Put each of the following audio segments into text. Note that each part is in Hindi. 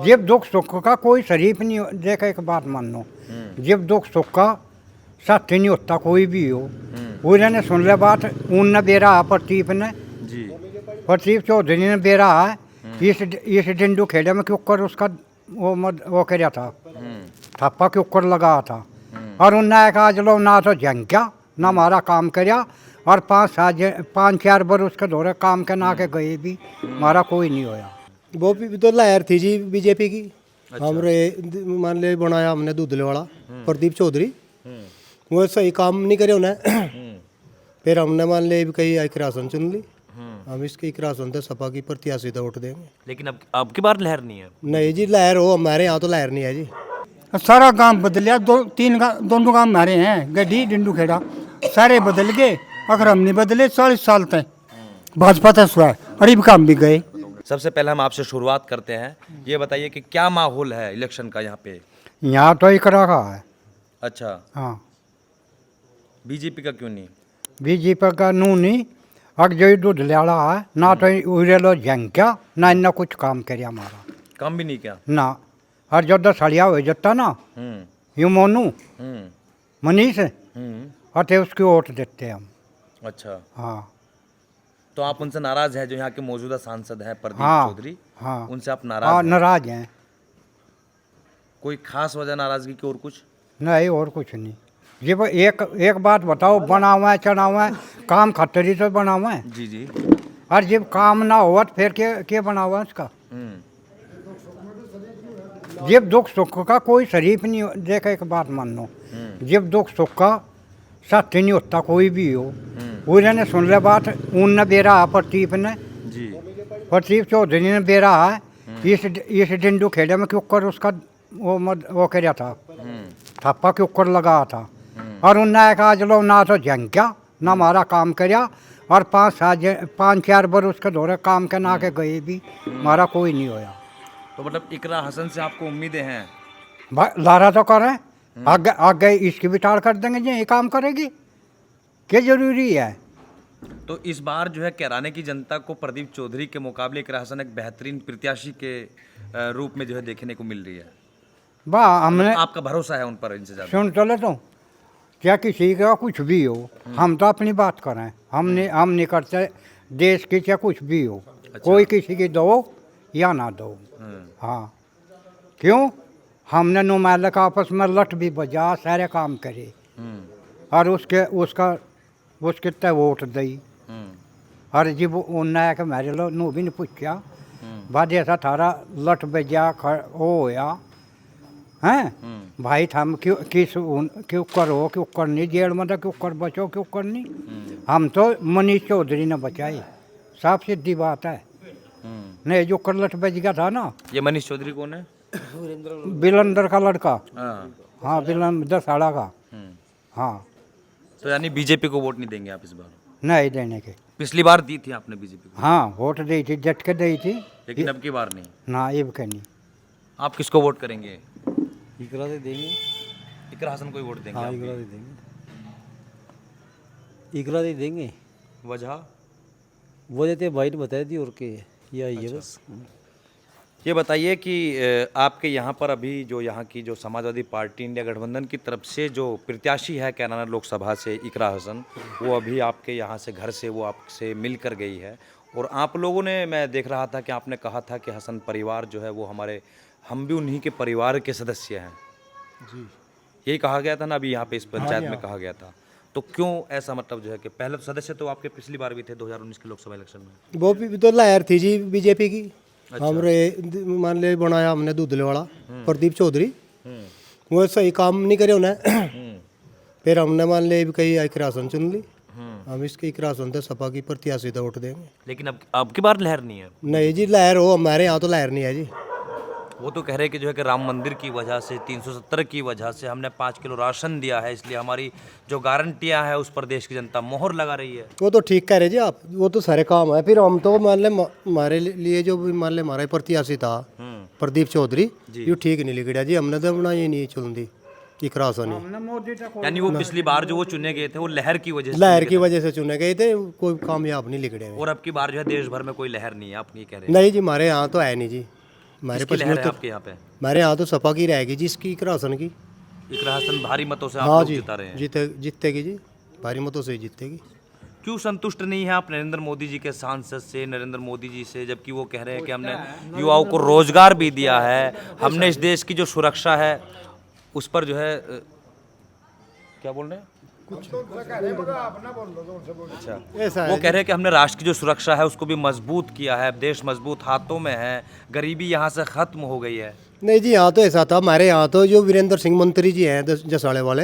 जब दुख सुख का कोई शरीफ नहीं देखा, एक बात मान लो, जब दुख सुख का साथी नहीं होता कोई भी हो। उन्होंने सुन लिया बात, उनने बेरा प्रदीप ने जी प्रदीप चौधरी ने बेरा है इस डिंडू खेड़े में क्यों कर उसका वो कर था, थप्पा क्यों कर लगा था। और उनने कहा चलो ना तो जंग क्या ना हमारा काम करया, और 5-4 बार उसके दौरे काम के ना के गए भी, हमारा कोई नहीं होया। वो भी तो लहर थी जी बीजेपी की। हमरे मान ले बनाया हमने दूधले वाला प्रदीप चौधरी, वो सही काम नहीं करे उन्हें। फिर हमने मान ले कहीं एक राशन चुन ली, हम इसके एक राशन थे सपा की प्रत्याशी तो वोट देंगे। लेकिन अब की बार लहर नहीं है। नहीं जी लहर हो, हमारे यहाँ तो लहर नहीं है जी। सारा गांव बदलिया, दोनों गांव हमारे हैं, गड्डी डिंडू खेड़ा सारे बदल गए। अगर हम नहीं बदले 40 साल तक भाजपा था हुआ, गरीब काम भी गए। सबसे पहले हम आपसे शुरुआत करते हैं, ये बताइए कि क्या माहौल है इलेक्शन का यहाँ पे। यहाँ तो इकरा का है। अच्छा, हाँ, बीजेपी का क्यों नहीं? बीजेपी का नू नहीं, अग जो दूध लेड़ा है ना तो उरे लो जंग क्या ना इन्ना कुछ काम करे हमारा काम भी नहीं क्या? ना। और जो दसड़िया हो जाता ना हम्म यू मोनू हम्म मनीष हम्म अते उसकी वोट देते हम। अच्छा, हाँ तो आप उनसे नाराज हैं जो यहाँ के मौजूदा सांसद हैं प्रदीप हाँ चौधरी, हाँ उनसे आप हाँ, नाराज हैं? नाराज हैं। कोई खास वजह नाराजगी की और कुछ? नहीं और कुछ नहीं। ये वो एक बात बताओ, बना हुआ है चढ़ा हुआ है, काम खतरी तो बना हुआ है, जी जी। और जब काम ना हुआ तो फिर क्या बना हुआ है उसका। हम्म जब दुख सुख का कोई शरीफ नहीं देखा, एक बात मान लो, जब दुख सुख का साथी नहीं होता कोई भी हो। उन्होंने सुन लिया बात, उनने बेरा प्रदीप ने जी प्रदीप चौधरी ने बेरा है इस डिंडू खेड़े में क्यों कर उसका वो कर था, थप्पा क्यों कर लगा था। और उनने कहा चलो ना तो जंग क्या ना हमारा काम करया, और 5-4 बार उसके दौरे काम के ना के गए भी, हमारा कोई नहीं होया। तो मतलब इकरा हसन से आपको उम्मीदें हैं? लारा तो कर रहे हैं, आगे इसकी भी टाल कर देंगे जी, ये काम करेगी क्या जरूरी है। तो इस बार जो है कैराने की जनता को प्रदीप चौधरी के मुकाबले इकरा हसन एक बेहतरीन प्रत्याशी के रूप में जो है देखने को मिल रही है। वाह, हमने आपका भरोसा है उन पर इनसे ज्यादा? सुन चले तो क्या किसी का कुछ भी हो, हम तो अपनी बात कर रहे हैं, हम नहीं करते देश की चाहे कुछ भी हो। कोई किसी की दो या ना दो। हाँ, क्यों हमने नुमाइंदे का आपस में लठ भी बजा, सारे काम करे, और उसके तय वोट दी। और जब उन्हें कि मेरे लो नू भी नहीं पूछा, बाद ऐसा थारा लठ बजा वो होया हैं भाई, थम क्यों करो क्यों करनी जेल में, क्यों कर बचो क्यों करनी। हम तो मनीष चौधरी ने बचाए, साफ सीधी बात है। नहीं जो कर लठ बज गया था ना। ये मनीष चौधरी कौन है? बिलंदर का लड़का। हाँ। हाँ, बिलंदर साड़ा का। हाँ, तो यानी बीजेपी को वोट नहीं देंगे आप इस बार? नहीं देने के। पिछली बार दी थी आपने बीजेपी को? हाँ, वोट दी थी, जट के दी थी, लेकिन अब की बार नहीं। ना ये के नहीं। आप किसको वोट करेंगे? इकरा दे देंगे। इकरा हसन को ही वोट देंगे? हाँ आप इकरा भी? दे देंगे, इकरा दे देंगे। वजह? वो देते भाई ने बता दी और के यही है बस। ये बताइए कि आपके यहाँ पर अभी जो यहाँ की जो समाजवादी पार्टी इंडिया गठबंधन की तरफ से जो प्रत्याशी है कैराना लोकसभा से इकरा हसन, वो अभी आपके यहाँ से घर से वो आपसे मिल कर गई है, और आप लोगों ने, मैं देख रहा था कि आपने कहा था कि हसन परिवार जो है वो हम भी उन्हीं के परिवार के सदस्य हैं जी, यही कहा गया था ना अभी यहाँ पे इस पंचायत में कहा गया था। तो क्यों ऐसा, मतलब जो है कि पहले तो सदस्य तो आपके पिछली बार भी थे 2019 के लोकसभा इलेक्शन में? वो भी तो लहर थी जी बीजेपी की। हमरे मान ले बनाया हमने दूधले वाला प्रदीप चौधरी, वो सही काम नहीं करे उन्हें। फिर हमने मान ले कहीं एक राशन चुन ली, हम इसके एक राशन थे सपा की प्रत्याशी तो वोट देंगे। लेकिन अब की बार लहर नहीं है? नहीं जी लहर हो, हमारे यहाँ तो लहर नहीं है जी। वो तो कह रहे कि जो है कि राम मंदिर की वजह से, 370 की वजह से हमने 5 किलो राशन दिया है, इसलिए हमारी जो गारंटियां है उस पर देश की जनता मोहर लगा रही है। वो तो ठीक कह रहे जी आप, वो तो सारे काम है। फिर हम तो मान ले हमारे लिए जो भी मान ले हमारा प्रत्याशी था प्रदीप चौधरी, ये ठीक नहीं लिखा जी, हमने तो अपना ये नहीं चुन दी इकरा हसन। यानी वो पिछली बार जो वो चुने गए थे वो लहर की वजह से, लहर की वजह से चुने गए थे, कोई कामयाब नहीं लिख रहे। और अब की बार जो है देश भर में कोई लहर नहीं है, आप ये कह रहे हैं? नहीं जी, हमारे यहाँ तो है नहीं जी, हमारे किसकी लहर है पश्चिमी आपके यहाँ पे? हमारे यहाँ तो सपा की रहेगी जिसकी इकरा हसन की। इकरा हसन भारी मतों से आप हाँ लोग जी, जिता रहे हैं। जीतेगी जी, भारी मतों से ही जीतेगी। क्यों संतुष्ट नहीं है आप नरेंद्र मोदी जी के सांसद से, नरेंद्र मोदी जी से, जबकि वो कह रहे हैं कि हमने युवाओं को रोजगार भी दिया है, हमने इस देश की जो सुरक्षा है उस पर जो है क्या बोल रहे हैं? अच्छा, ऐसा वो है कह रहे हैं कि हमने राष्ट्र की जो सुरक्षा है उसको भी मजबूत किया है, देश मजबूत हाथों में है, गरीबी यहाँ से खत्म हो गई है। नहीं जी, यहाँ तो ऐसा था, हमारे यहाँ तो जो वीरेंद्र सिंह मंत्री जी हैं जसाड़े वाले,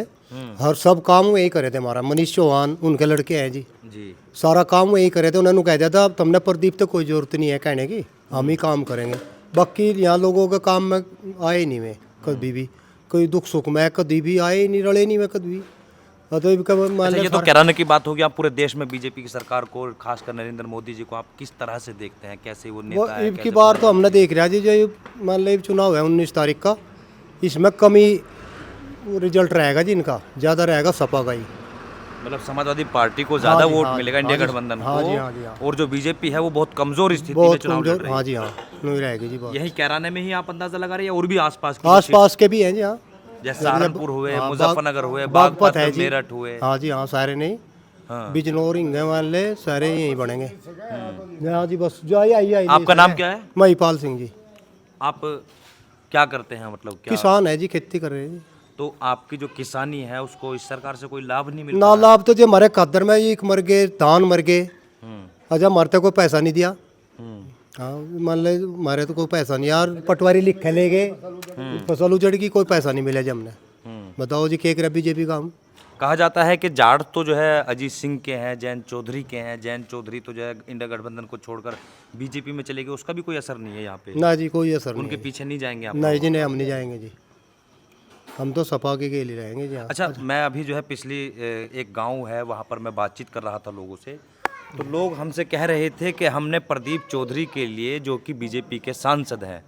हर सब काम वही करे थे। हमारा मनीष चौहान उनके लड़के हैं जी, जी सारा काम वही करे थे। उन्होंने कह दिया था तुमने प्रदीप तो कोई जरूरत नहीं है कहने की, हम ही काम करेंगे। बाकी यहाँ लोगों के काम में आए नहीं मैं कभी भी, कोई दुख सुख में कभी भी आए ही नहीं, रले नहीं मैं कभी भी। तो मान अच्छा, लिया ये तो कहराने की बात होगी। आप पूरे देश में बीजेपी की सरकार को, खासकर नरेंद्र मोदी जी को आप किस तरह से देखते हैं, कैसे वो वो नेता है? इब की बार तो हमने देख रहा जी, जो ये मान लो चुनाव है 19 तारीख का, इसमें कमी रिजल्ट रहेगा जी इनका, ज़्यादा रहेगा सपा का ही। मतलब समाजवादी पार्टी को ज्यादा हाँ जी, वोट हाँ मिलेगा जी, इंडिया हाँ जी, गठबंधन हाँ जी, को, हाँ जी, हाँ। और जो बीजेपी है वो बहुत कमजोर स्थिति में बहुत चुनाव लड़ कमजोर, रही हाँ है। जी हाँ, नहीं रहेगी जी बात। यही कैराने में ही आप अंदाजा लगा रहे हैं, और भी आसपास की आस पास के भी हैं जी, हाँ, जैसे सहारनपुर हुए, हाँ, मुजफ्फरनगर हुए, बागपत बागपत है जी, मेरठ हुए। हाँ जी हाँ, सारे नहीं, हाँ। बिजनौर हिंगे वाले सारे यही बनेंगे। हाँ जी, बस जो आई आपका नाम क्या है? महिपाल सिंह जी। आप क्या करते हैं, मतलब क्या? किसान है जी, खेती कर रहे हैं जी। तो आपकी जो किसानी है उसको इस सरकार से कोई लाभ नहीं मिल ना लाभ तो जो हमारे खादर में एक मर गए, धान मर गए, अच्छा मरते कोई पैसा नहीं दिया। हाँ, मान ले हमारे तो कोई पैसा नहीं यार, पटवारी लिखे ले गए, फसल उजड़ की, कोई पैसा नहीं मिला जी हमने। बताओ जी क्या करे बीजेपी का हम। कहा जाता है कि जाट तो जो है अजीत सिंह के हैं, जैन चौधरी के हैं, जैन चौधरी तो जो है इंडिया गठबंधन को छोड़कर बीजेपी में चले गए, उसका भी कोई असर नहीं है यहाँ पे? ना जी, कोई असर नहीं उनके है। पीछे नहीं जाएंगे आप? नहीं जी, नहीं, हम नहीं जाएंगे जी, हम तो सपा के लिए रहेंगे जी। हाँ। अच्छा, मैं अभी जो है पिछली एक गांव है वहाँ पर मैं बातचीत कर रहा था लोगों से, तो लोग हमसे कह रहे थे कि हमने प्रदीप चौधरी के लिए, जो कि बीजेपी के सांसद हैं,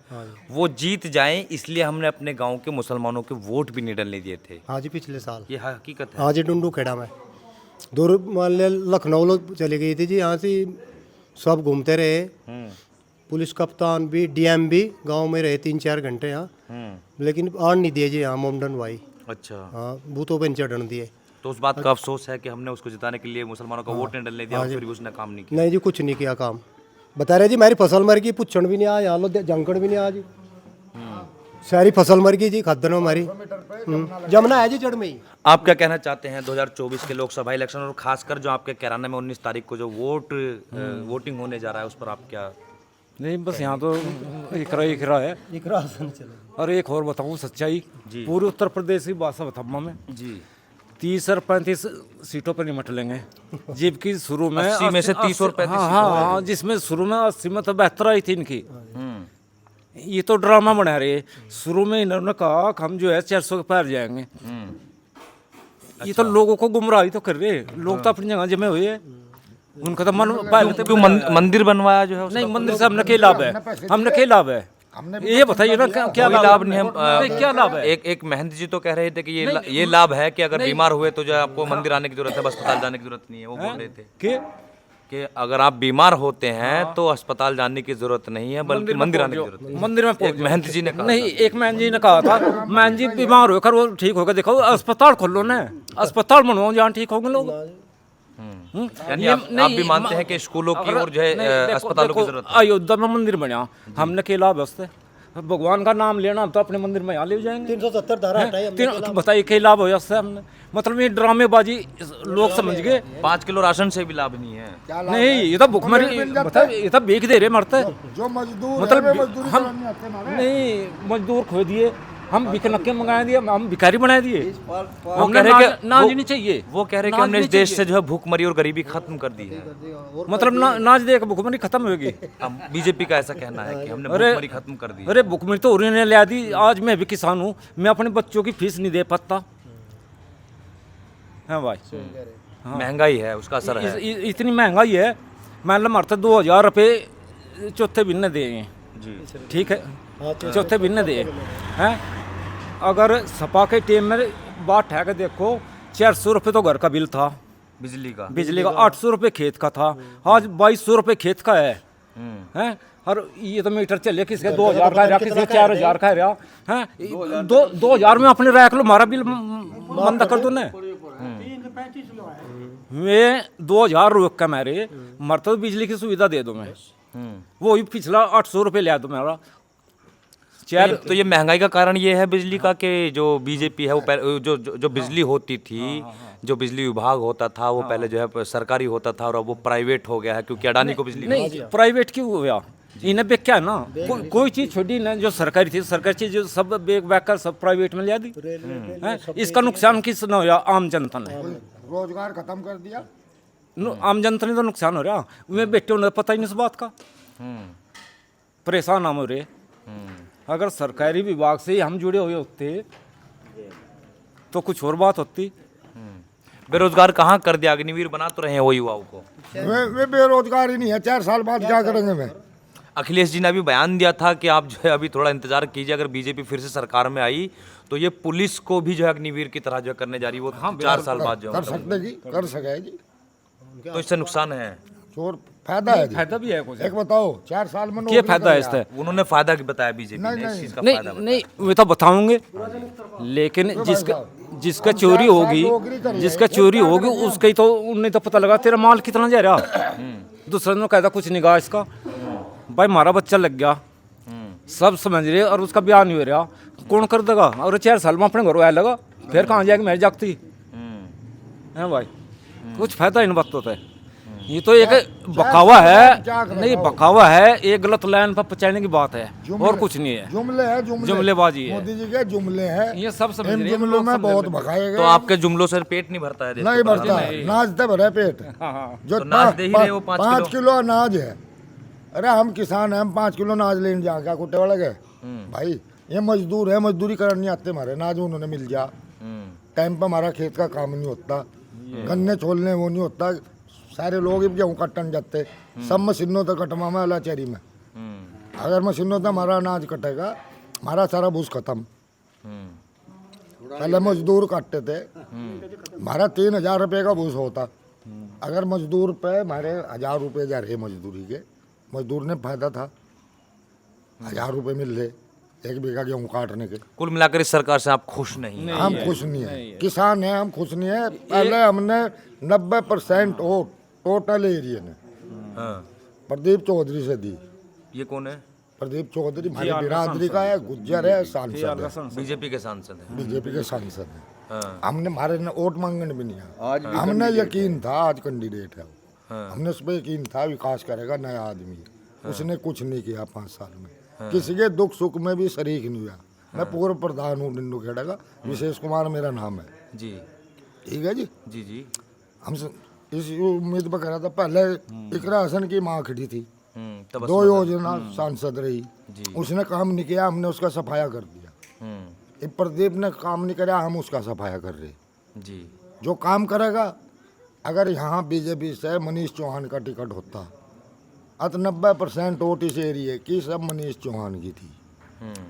वो जीत जाएं इसलिए हमने अपने गांव के मुसलमानों के वोट भी नहीं डलने दिए थे। हाँ जी, पिछले साल। ये हकीकत है? हाँ जी, डुंडू खेड़ा में दूर मान लिया लखनऊ लोग चली गई थी जी, यहाँ से सब घूमते रहे, पुलिस कप्तान भी, डीएम भी गांव में रहे 3-4 घंटे यहाँ, लेकिन आन नहीं दिए जी यहाँ मोमडन भाई। अच्छा, हाँ, बूथों पर चढ़न दिए। तो उस बात का अफसोस है कि हमने उसको जिताने के लिए मुसलमानों का वोट नहीं डलने दिया और फिर भी उसने काम नहीं किया। नहीं जी, कुछ नहीं किया काम। बता रहे जी मेरी फसल मर गई, पुछण भी नहीं आया, यहाँ लो जंकड़ भी नहीं आया जी, सारी फसल मर गई जी, खादर में हमारी जमुना है जी जड़ में ही। आप क्या कहना चाहते हैं 2024 के लोकसभा इलेक्शन, और खासकर जो आपके कैराना में 19 तारीख को जो वोटिंग होने जा रहा है उस पर आप क्या? नहीं, बस यहाँ तो इकरा है। इकरा हसन चले। और एक और बताऊँ सच्चाई, पूरे उत्तर प्रदेश की भाषा बताऊँ मैं जी, 30 और 35 सीटों पर निमट लेंगे, जबकि शुरू में 80 में से 30 और 35 हाँ हाँ हाँ, जिसमें शुरू में 80 में तो बेहतर आई थी इनकी। ये तो ड्रामा बना रहे, शुरू में इन्होंने कहा कि हम जो है 400 के पार जाएंगे। ये तो लोगों को गुमराही तो कर रहे, लोग तो अपनी जगह जमे हुए हैं, उनका तो मन पहले तो क्यों मंदिर बनवाया जो है उसका? नहीं, मंदिर से हमने क्या लाभ है, हमने क्या लाभ है, ये बताइए ना, क्या कोई लाभ नहीं है। नहीं, क्या लाभ है? एक महंत जी तो कह रहे थे कि ये लाभ है कि अगर बीमार हुए तो जो है आपको मंदिर आने की जरूरत है, अस्पताल जाने की जरूरत नहीं है। वो बोल रहे थे कि अगर आप बीमार होते हैं तो अस्पताल जाने की जरूरत नहीं है, बल्कि मंदिर आने की जरूरत है। मंदिर में एक महंत जी ने कहा नहीं, एक महंत जी ने कहा था, महंत जी बीमार होकर वो ठीक होगा, देखो अस्पताल खोलो ना, अस्पताल बनवाओ जहाँ ठीक होंगे लोग। यानी आप भी मानते हैं कि स्कूलों की और जो है अस्पतालों की जरूरत है? अयोध्या में मंदिर बना, हमने क्या लाभ है उससे? भगवान का नाम लेना, हम तो अपने मंदिर में यहाँ ले जाएंगे। 370 धारा हटाई हमने। बताइए क्या लाभ हो उससे हमने? मतलब ये ड्रामेबाजी लोग समझ गए। 5 किलो राशन से भी लाभ नहीं है। नहीं, ये तो भुखमरी, मतलब ये तो बेच दे रहे मरते, जो मजदूर मतलब है, वे मजदूरी हम कराने आते हैं हमारे। नहीं, मजदूर खो दिए, हम भिखनक्के मंगा दिए, हम भिखारी बना दिए। वो कह रहे कि नाज नहीं चाहिए, वो कह रहे कि हमने इस देश से जो है भूखमरी और गरीबी खत्म कर दी है। मतलब नाच दे के भुखमरी खत्म होगी। अब बीजेपी का ऐसा कहना है कि हमने भूखमरी खत्म कर दी है। अरे भुखमरी तो उन्होंने लिया दी, आज मैं भी किसान हूँ, मैं अपने बच्चों की फीस नहीं दे पाता। हाँ भाई, महंगाई है, उसका असर है। इतनी महंगाई है, मान लो मरते 2000 रुपये चौथे महीने देंगे जी, ठीक है, चौथे महीने दे हैं। अगर सपा के टीम में बात है कि देखो 400 रुपये तो घर का बिल था, बिजली का 800 रुपये खेत का था, आज 2200 रुपये खेत का है। हैं और ये तो मीटर चले किसके 2000 का रहा, किसके 4000 का रहा हैं। 2000 में अपने रख लो, हमारा बिल मंदा कर दो ना। मैं 2000 रुपये का मेरे मरता तो बिजली की सुविधा दे दो मैं, वो ही पिछला 800 रुपये लिया दो मेरा। तो ये महंगाई का कारण ये है बिजली का कि जो बीजेपी है वो जो बिजली होती थी, जो बिजली विभाग होता था वो पहले जो है सरकारी होता था और अब वो प्राइवेट हो गया है क्योंकि अडानी को बिजली नहीं प्राइवेट क्यों हुआ, इन्हें बेच क्या ना कोई चीज छोड़ी ना, जो सरकारी थी सरकारी चीज जो सब बेच बैक कर सब प्राइवेट में लिया दी हैं? इसका नुकसान किस न हो, आम जनता ने रोजगार खत्म कर दिया। आम जनता ने तो नुकसान हो रहा, उन्हें बेटे उन्हें पता ही नहीं इस बात का, परेशान हम हो रहे। अगर सरकारी विभाग से ही हम जुड़े हुए होते तो कुछ और बात होती। बेरोजगार कहाँ कर दिया, अग्निवीर बना तो रहे हैं वो युवाओं को। वे बेरोजगार ही नहीं है, 4 साल बाद क्या करेंगे वे। अखिलेश जी ने अभी बयान दिया था कि आप जो है अभी थोड़ा इंतजार कीजिए, अगर बीजेपी फिर से सरकार में आई तो ये पुलिस को भी जो है अग्निवीर की तरह जो है करने जा रही है, वो 4 साल बाद जो कर सकते जी, कर सके जी। तो इससे नुकसान है, चोर फायदा है जी। फायदा भी है कुछ, एक बताओ 4 साल में क्या फायदा है इससे? उन्होंने फायदा बताया बीजेपी ने, इस चीज का फायदा नहीं बताया। नहीं वो तो बताऊंगे, लेकिन जिसका चोरी होगी, जिसका चोरी होगी उसका ही तो उन्हें तो पता लगा तेरा माल कितना जा रहा। दूसरे ने कहता कुछ निगाह इसका, भाई हमारा बच्चा लग गया, सब समझ रहे और उसका ब्याह नहीं हो रहा, कौन कर देगा? और 4 साल में अपने घर आया लगा, फिर कहाँ जाएगी मेरी जागती है भाई, कुछ फायदा इन बातों से। ये तो एक बकावा है, नहीं बकावा है, एक गलत लाइन पर पहुंचाने की बात है और कुछ नहीं है। जुमले है, जुमलेबाजी है, मोदी जी के जुमले हैं, ये सब समझ इन रहे हैं, जुमलों लोग में समझ बहुत रहे भगाए गए। तो आपके जुमलों से पेट नहीं भरता है? देश नहीं के भरता, प्रधानमंत्री? नाचते भरे पेट। जो तो नाच दे ही रहे वो 5 किलो अनाज है। अरे हम किसान हैं, हम 5 किलो अनाज लेने जा क्या कुत्ते वाले गए भाई? ये मजदूर है, मजदूरी करने नहीं आते हमारे, अनाज उन्होंने मिल जा टाइम पर, हमारा खेत का काम नहीं होता, गन्ने छोलने वो नहीं होता, सारे लोग ही गेहूँ कटन जाते, सब मशीनों तक कटवा में लाचेरी में। अगर मशीनों तक हमारा अनाज कटेगा, हमारा सारा भूस खत्म। पहले मजदूर काटते थे, हमारा 3000 रुपये का भूस होता, अगर मजदूर पे हमारे 1000 रुपये जा रहे मजदूरी के, मजदूर ने फायदा था, 1000 रुपये मिल रहे 1 बीघा गेहूँ काटने के। कुल मिलाकर इस सरकार से आप खुश नहीं हैं? हम खुश नहीं है, किसान हैं, हम खुश नहीं है। पहले हमने 90% वोट टोटल एरिया ने प्रदीप चौधरी से दी। ये कौन है? प्रदीप चौधरी हमारी बिरादरी का है, गुज्जर है, सांसद है, बीजेपी के सांसद हैं। बीजेपी के सांसद है। हाँ। हमने हमारे ने वोट मांगने भी नहीं है, हमने यकीन था आज कैंडिडेट है वो। हमने उस पर यकीन था विकास करेगा, नया आदमी है। उसने कुछ नहीं किया 5 साल में, किसी के दुख सुख में भी शरीक नहीं हुआ। मैं पूर्व प्रधान हूँ डिंडू खेड़ा का, विशेष कुमार मेरा नाम है जी। ठीक है जी। जी जी। हम इस उम्मीद पर करा था, पहले इकरा हसन की माँ खड़ी थी, तब 2 योजना सांसद रही, उसने काम नहीं किया, हमने उसका सफाया कर दिया। ये प्रदीप ने काम नहीं कराया, हम उसका सफाया कर रहे जी। जो काम करेगा। अगर यहाँ बीजेपी से मनीष चौहान का टिकट होता, अत 90% वोट इस एरिए की सब मनीष चौहान की थी।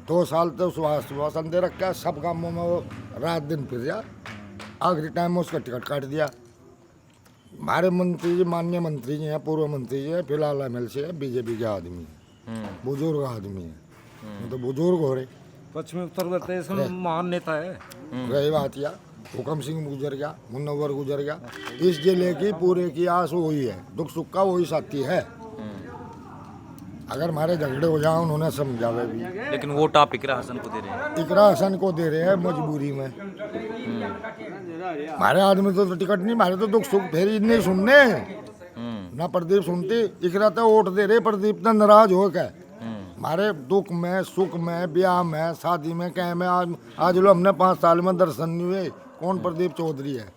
2 साल तो सुभाषन दे रखा, सब कामों में वो रात दिन फिर जा, आखिरी टाइम में उसका टिकट काट दिया। हमारे मंत्री जी, माननीय मंत्री जी हैं, पूर्व मंत्री जी हैं, फिलहाल MLC है, बीजेपी के आदमी है, बुजुर्ग आदमी है, तो बुजुर्ग हो रहे। पश्चिमी उत्तर प्रदेश में महान नेता है। रही बात या हुकम सिंह गुजर गया, मुन्नवर गुजर गया, इस जिले की पूरे की आस वही है, दुख सुख का वही साथी है। अगर हमारे झगड़े हो जाए उन्होंने समझावे भी, लेकिन वोट आप इकरा हसन को दे रहे हैं? इकरा हसन को दे रहे हैं मजबूरी में। हमारे आदमी तो टिकट नहीं, हमारे तो दुख सुख फिर इतने सुनने ना प्रदीप सुनती, इकरा तो वोट दे रहे, प्रदीप तो नाराज हो क्या। हमारे दुख में, सुख में, ब्याह में, शादी में, क्या में, आज लो हमने 5 साल में दर्शन नहीं हुए, कौन प्रदीप चौधरी है।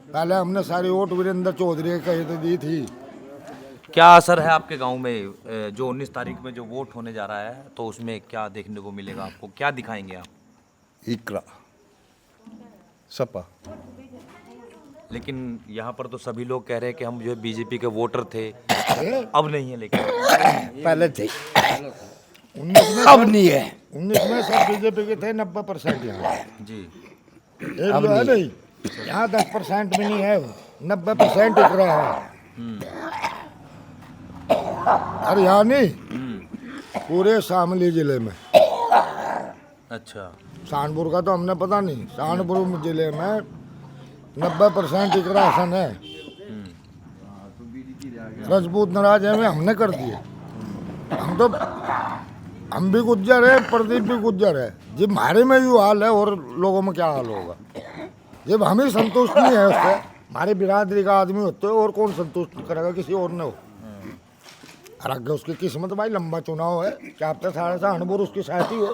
पहले हमने सारी वोट वीरेंद्र चौधरी के कही तो दी थी। क्या असर है आपके गांव में जो 19 तारीख में जो वोट होने जा रहा है, तो उसमें क्या देखने को मिलेगा आपको, क्या दिखाएंगे आप? इकरा सपा। लेकिन यहाँ पर तो सभी लोग कह रहे हैं कि हम जो है बीजेपी के वोटर थे, अब नहीं है। लेकिन पहले थे, 19 में अब नहीं है। 19 में सब बीजेपी के थे, 90% यहाँ जी। एक जो है नहीं, यहाँ 10% भी नहीं है, 90% इकरा है। अरे यहाँ नहीं, पूरे शामली जिले में। अच्छा, सहारनपुर का तो हमने पता नहीं, सहारनपुर जिले में 90% इकरा हसन है। रजपूत नाराज है, हमने कर दिए। हम भी गुज्जर है, प्रदीप भी गुज्जर है। जब हमारे में यूँ हाल है और लोगों में क्या हाल होगा। जब हम ही संतुष्ट नहीं है उससे, हमारे बिरादरी का आदमी होते हो और कौन संतुष्ट करेगा, किसी और ने हो। और आगे उसकी किस्मत भाई, लंबा चुनाव है, क्या पता साढ़े सहारनपुर उसकी साथी हो।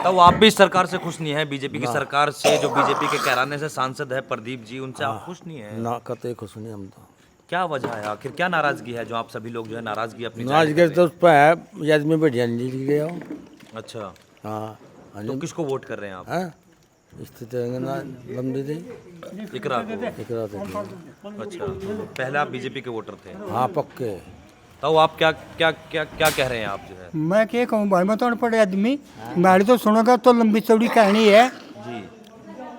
तो आप भी इस सरकार से खुश नहीं है? बीजेपी की सरकार से, जो बीजेपी के कैराने से सांसद है प्रदीप जी, उनसे आप खुश नहीं है? ना कतई खुश नहीं हम तो। क्या वजह है आखिर, क्या नाराजगी है जो आप सभी लोग जो है नाराजगी अपनी नाच जाहिर गए कर तो उस पर है यदि में बढ़िया नहीं जीत गया हूँ। रहे हैं? अच्छा, हाँ तो किसको वोट कर रहे हैं आप? हैं स्थिति ना लंबी थी इकरा को? इकरा थी। अच्छा, पहले आप बीजेपी के वोटर थे, हाँ पक्के। तो आप क्या क्या क्या क्या कह रहे हैं आप जो है? मैं क्या कहूँ भाई, मैं तो अनपढ़ आदमी, मेरी तो सुनोगा तो लंबी चौड़ी कहानी है। जी,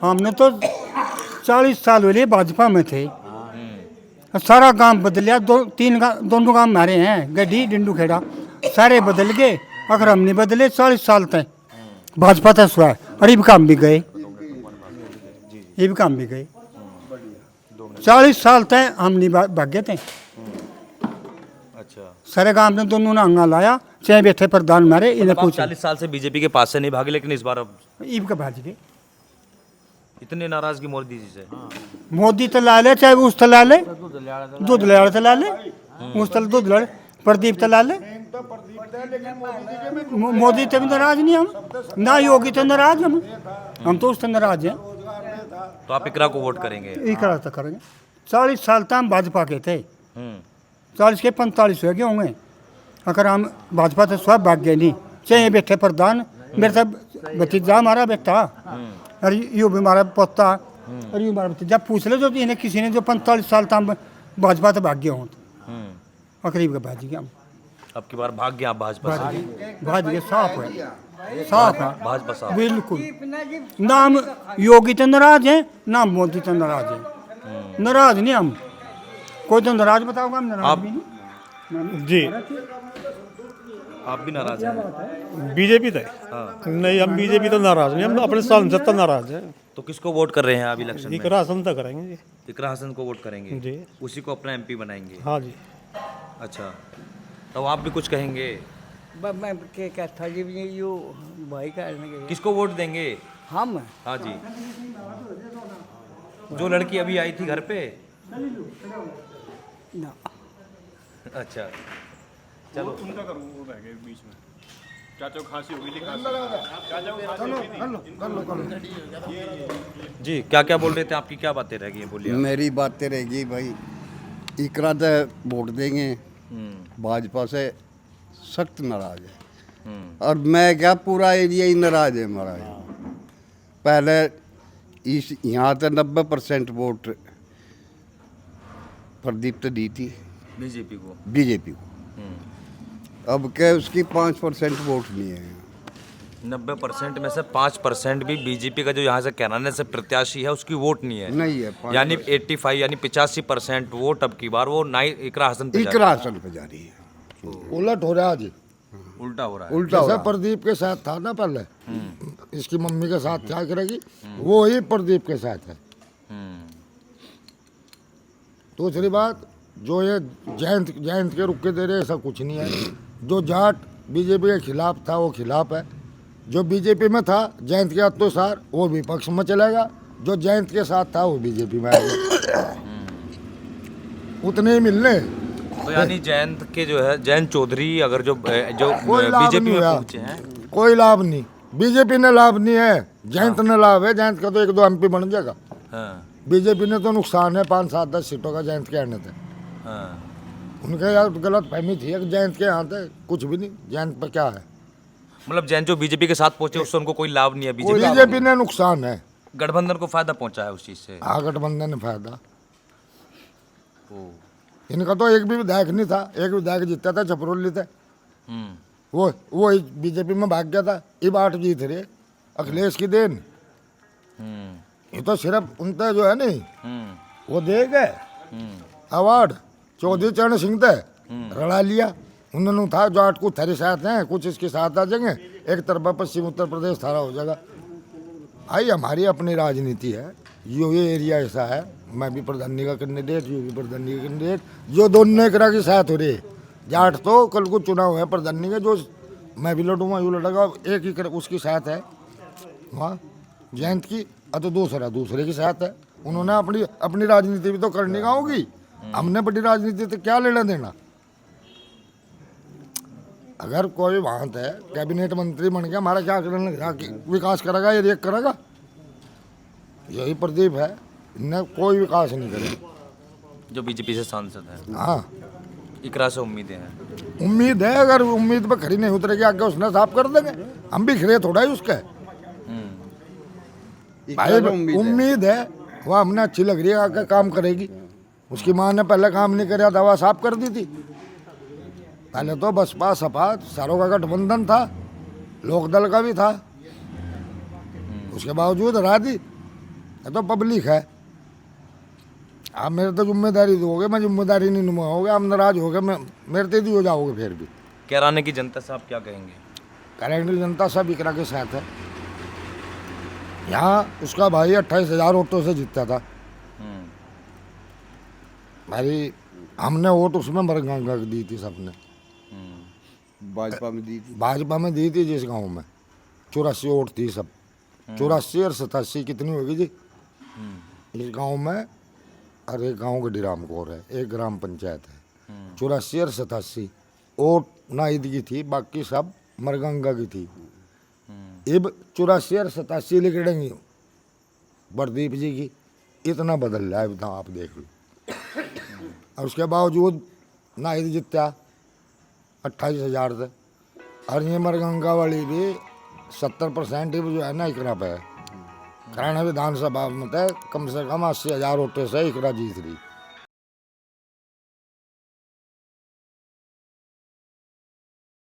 हमने तो 40 साल हुए भाजपा में थे, सारा गांव बदलिया, दोनों गांव हमारे हैं, गड्डी डिंडू खेड़ा, सारे बदल गए। अगर हम नहीं बदले 40 साल तक भाजपा था सुहा, और ये भी काम भी गए, ये भी काम भी गए। 40 साल तक हम नहीं भागे थे। अच्छा, सारे गांव ने दोनों ने अंगा लाया, चाहे बैठे प्रधान मारे, इन्हें मतलब आप पूछा 40 साल से बीजेपी के पास से नहीं भागे, लेकिन इस बार अब ईब का भाज गए। इतनी नाराजगी मोदी जी से? मोदी तो ला ले, चाहे उस तो ला ले, दूध ले तो ला ले, उस तो दूध लड़े, प्रदीप तो ला ले। मोदी तो भी नाराज नहीं हम, ना योगी तो नाराज हम तो उससे नाराज हैं। तो आप इकरा को वोट करेंगे? ये करा तो करेंगे। 40 साल तक हम भाजपा के थे, 40 के 45 हो गए होंगे। अगर हम भाजपा से सब भाग गए नहीं, चाहे बैठे प्रधान, मेरे साथ भतीजा हमारा बेटा, और यूँ भी हमारा पोता, और यूँ हमारा भतीजा, पूछ ले जो इन्हें किसी ने जो 45 साल तक हम भाजपा से भाग गए हों, और करीब का भाज गया हम। अब की बार भाग गया आप भाजपा से? भाज गए, साफ है, साफ है, भाजपा साहब? बिल्कुल। ना हम योगी तो नाराज हैं, ना हम मोदी तो नाराज हैं। नाराज नहीं हम, कोई तो नाराज बताओगा, हम नाराज भी नहीं। जी आप भी नाराज हैं? बीजेपी थे। नहीं हम बीजेपी तो नाराज नहीं, हम अपने सांसद तो नाराज है। तो किसको वोट कर रहे हैं आप इलेक्शन में? इकरा हसन तो करेंगे जी। इकरा हसन को वोट करेंगे? जी। उसी को अपना एमपी बनाएंगे? हाँ जी। अच्छा, तो आप भी कुछ कहेंगे? मैं के कहता जी यो भाई का किसको वोट देंगे? हम हाँ जी, जो लड़की अभी आई थी घर पे? ना अच्छा, चलो। जी, क्या क्या बोल रहे थे, आपकी क्या बातें रह गई, बोलिए। मेरी बातें रहेगी भाई, इकरा तो वोट देंगे, भाजपा से सख्त नाराज है। और मैं क्या, पूरा एरिया ही नाराज है हमारा। पहले इस यहाँ तो 90% वोट प्रदीप तो दी थी बीजेपी को? बीजेपी को। अब क्या उसकी 5% वोट नहीं है। 90% में से 5% भी बीजेपी का जो यहाँ से कैराने से प्रत्याशी है उसकी वोट नहीं है? नहीं है, 5%। यानी 85 यानी 85% वोट अब की बार वो इकरा हसन पे जा इकरा हसन पे जा रही है। उलट हो रहा है आज, उल्टा हो रहा है। उल्टा हो जैसे रहा। प्रदीप के साथ था ना पहले, इसकी मम्मी के साथ क्या करेगी, वो ही प्रदीप के साथ है। दूसरी बात, जो ये जयंत के रुक के दे रहे, ऐसा कुछ नहीं है। जो जाट बीजेपी के खिलाफ था वो खिलाफ है, जो बीजेपी में था जयंत के अत्याचार वो विपक्ष में चलेगा, जो जयंत के साथ था वो बीजेपी में आएगा। उतने ही मिलने। तो यानी जयंत के जो है, जयंत चौधरी अगर जो कोई लाभ बीजेपी नहीं में हुआ, पहुंचे हैं, कोई लाभ नहीं। बीजेपी ने लाभ नहीं है, जयंत ने लाभ है। जयंत का तो 1-2 एमपी बन जाएगा। हाँ, बीजेपी ने तो नुकसान है 5-7-10 सीटों का जयंत के आने थे। हाँ। उनके यार गलत फहमी थी कि जयंत के यहाँ थे, कुछ भी नहीं। जयंत पर क्या है, मतलब जैन जो बीजेपी के साथ पहुंचे उससे उनको कोई लाभ नहीं है? बीजेपी ने नुकसान है, गठबंधन को फायदा पहुंचा है उस चीज से? हाँ गठबंधन ने फायदा। ओ, इनका तो एक भी विधायक नहीं था, एक विधायक जीता था छपरोली थे, वो बीजेपी में भाग गया था। ये 8 जीत रहे, अखिलेश की देन। ये तो सिर्फ उनका जो है नहीं, वो दे गए अवार्ड, चौधरी चरण सिंह थे रड़ा लिया, उन्होंने था जाट कुछ थारे साथ हैं, कुछ इसके साथ आ जाएंगे, एक तरफा पश्चिम उत्तर प्रदेश थारा हो जाएगा। भाई हमारी अपनी राजनीति है, ये एरिया ऐसा है, मैं भी प्रधानी का कैंडिडेट, ये भी प्रधानी का कैंडिडेट, जो दोनों एक के साथ हो रहे। जाट तो कल को चुनाव है प्रधानी का, जो मैं भी लड़ूंगा यू लड़ेगा, एक ही उसके साथ है वहाँ जयंत की, तो दूसरे के साथ है। उन्होंने अपनी राजनीति भी तो करनी का होगी, हमने बड़ी राजनीति तो क्या लेना देना। अगर कोई वहाँ है कैबिनेट मंत्री बन गया, हमारा क्या करने लगा, विकास करेगा या रेक करेगा? यही प्रदीप है, इनने कोई विकास नहीं करेगा। जो बीजेपी से सांसद है, हाँ इकरा से उम्मीदें हैं। उम्मीद है, अगर उम्मीद पर खड़ी नहीं उतरेगी आगे उसने साफ कर देंगे, हम भी खड़े थोड़ा ही उसके। भाई उम्मीद है, वह हमने अच्छी लग रही है, आके काम करेगी। उसकी माँ ने पहले काम नहीं कराया, दवा साफ कर दी थी। पहले तो बसपा सपा सारों का गठबंधन था, लोकदल का भी था, उसके बावजूद हरा दी। ये तो पब्लिक है। आप मेरे तो जिम्मेदारी दोगे, मैं जिम्मेदारी नहीं निभाओगे, आप नाराज हो गए, मैं मेरे ते दी हो जाओगे। फिर भी कैराने की जनता से आप क्या कहेंगे? करेंगे जनता सब इकरा के साथ है। यहाँ उसका भाई 28,000 वोटों से जीता था। भाई हमने वोट उसमें मरगंगा दी थी सबने, भाजपा में दी थी, भाजपा में दी थी। जिस गांव में 84 वोट थी सब, 84 और 87 कितनी होगी जी इस गांव में? अरे गांव गडी रामकोर है, एक ग्राम पंचायत है। 84 और 87 वोट नाइद की थी, बाकी सब मरगंगा की थी। अब 84 और 87 लिखेंगे प्रदीप जी की, इतना बदल रहा है, आप देख लो। और उसके बावजूद नाइद जीता 28,000 से। और ये मरगंगा वाली भी 70% जो है ना इकरा पे है। हरियाणा विधानसभा में कम से कम 80,000 वोटों से इकरा जीत रही।